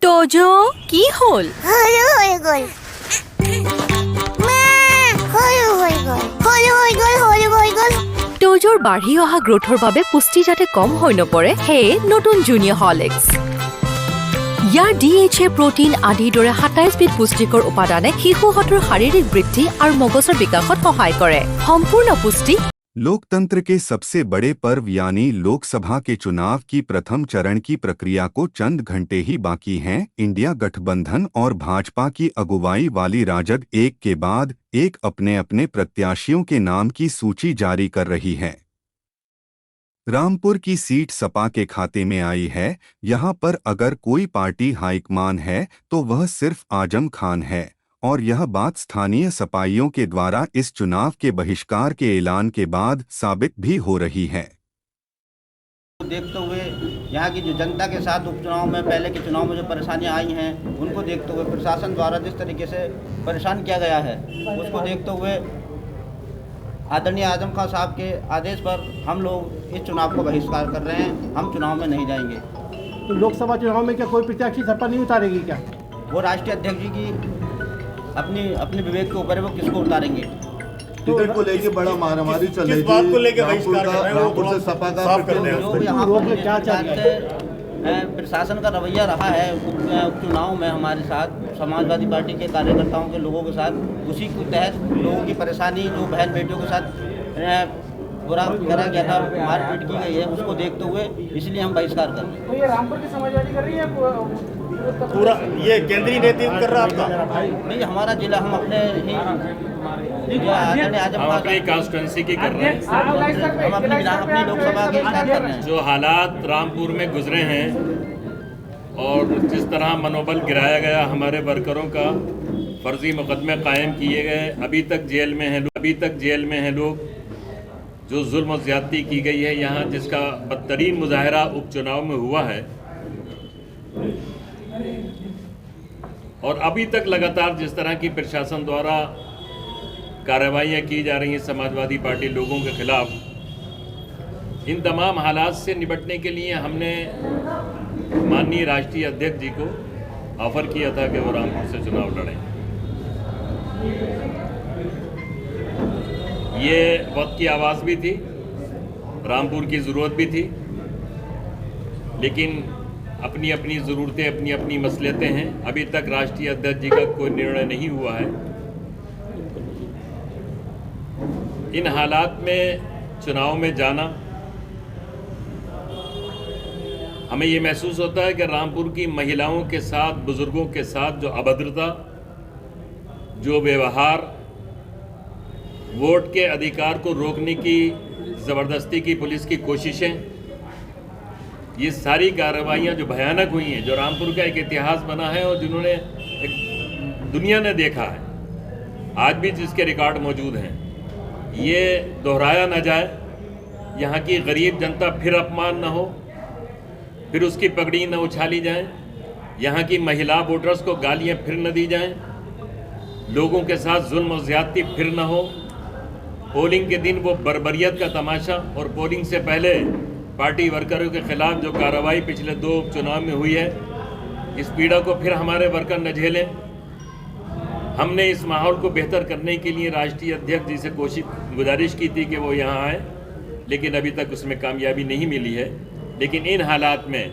তোজো কি হল? সৰু হৈ গ'ল মা, সৰু হৈ গ'ল, সৰু হৈ গ'ল, সৰু হৈ গ'ল। তোজোৰ বাঢ়ি অহা গ্ৰোথৰ বাবে পুষ্টি যাতে কম হৈ নপৰে সেয়ে নতুন জুনিয়ৰ হৰলিক্স। ইয়াৰ DHA প্ৰটিন আদিৰ দৰে 27 বিধ পুষ্টিকৰ উপাদানে শিশুহঁতৰ শাৰীৰিক বৃদ্ধি আৰু মগজৰ বিকাশত সহায় কৰে। সম্পূৰ্ণ পুষ্টি। लोकतंत्र के सबसे बड़े पर्व यानी लोकसभा के चुनाव की प्रथम चरण की प्रक्रिया को चंद घंटे ही बाकी हैं। इंडिया गठबंधन और भाजपा की अगुवाई वाली राजद एक के बाद एक अपने अपने प्रत्याशियों के नाम की सूची जारी कर रही है। रामपुर की सीट सपा के खाते में आई है। यहां पर अगर कोई पार्टी हाईकमान है तो वह सिर्फ आजम खान है और यह बात स्थानीय सपाइयों के द्वारा इस चुनाव के बहिष्कार के ऐलान के बाद साबित भी हो रही है। देखते हुए यहाँ की जो जनता के साथ उपचुनाव में पहले के चुनाव में जो परेशानियाँ आई हैं उनको देखते हुए प्रशासन द्वारा जिस तरीके से परेशान किया गया है उसको देखते हुए आदरणीय आजम खान साहब के आदेश पर हम लोग इस चुनाव को बहिष्कार कर रहे हैं। हम चुनाव में नहीं जाएंगे। तो लोकसभा चुनाव में क्या कोई प्रत्याशी सपा नहीं उतारेगी क्या? वो राष्ट्रीय अध्यक्ष जी की अपने विवेक के ऊपर है, वो किसको उतारेंगे। टिकट को लेके बड़ा मारामारी चल रही थी। रामपुर से सपा का जो यहाँ पर प्रशासन का रवैया रहा है उपचुनाव में हमारे साथ समाजवादी पार्टी के कार्यकर्ताओं के लोगों के साथ, उसी के तहत लोगों की परेशानी जो बहन बेटियों के साथ बुरा करा गया था, मारपीट की गई है, उसको देखते हुए इसलिए हम बहिष्कार कर रहे हैं। तो ये रामपुर की समाजवादी कर रही है पूरा ये केंद्रीय नेतृत्व कर रहा है आपका? नहीं, हमारा जिला हम अपने ही हम अपनी कॉन्स्टिट्यूंसी की कर रहे हैं। हम अपनी लोकसभा के साथ कर रहे हैं। जो हालात रामपुर में गुजरे हैं और जिस तरह मनोबल गिराया गया हमारे वर्करों का, फर्जी मुकदमे कायम किए गए, अभी तक जेल में हैं लोग, जो जुल्म और ज्यादती की गई है यहाँ, जिसका बदतरीन मुजाहरा उपचुनाव में हुआ है और अभी तक लगातार जिस तरह की प्रशासन द्वारा कार्रवाइयाँ की जा रही हैं समाजवादी पार्टी लोगों के खिलाफ, इन तमाम हालात से निपटने के लिए हमने माननीय राष्ट्रीय अध्यक्ष जी को ऑफर किया था कि वो रामपुर से चुनाव लड़ें। ये वक्त की आवाज़ भी थी, रामपुर की ज़रूरत भी थी, लेकिन अपनी अपनी ज़रूरतें, अपनी अपनी मसलियतें हैं। अभी तक राष्ट्रीय अध्यक्ष जी का कोई निर्णय नहीं हुआ है। इन हालात में चुनाव में जाना, हमें ये महसूस होता है कि रामपुर की महिलाओं के साथ, बुजुर्गों के साथ जो अभद्रता, जो व्यवहार, वोट के अधिकार को रोकने की ज़बरदस्ती की पुलिस की कोशिशें, ये सारी कार्रवाइयाँ जो भयानक हुई हैं, जो रामपुर का एक इतिहास बना है और जिन्होंने दुनिया ने देखा है, आज भी जिसके रिकॉर्ड मौजूद हैं, ये दोहराया न जाए। यहाँ की गरीब जनता फिर अपमान न हो, फिर उसकी पगड़ी न उछाली जाए, यहाँ की महिला वोटर्स को गालियाँ फिर न दी जाएं, लोगों के साथ जुल्म और ज़्यादती फिर न हो। पोलिंग के दिन वो बर्बरियत का तमाशा और पोलिंग से पहले पार्टी वर्करों के खिलाफ जो कार्रवाई पिछले 2 चुनाव में हुई है, इस पीड़ा को फिर हमारे वर्कर न झेलें। हमने इस माहौल को बेहतर करने के लिए राष्ट्रीय अध्यक्ष जी से गुजारिश की थी कि वो यहाँ आए, लेकिन अभी तक उसमें कामयाबी नहीं मिली है। लेकिन इन हालात में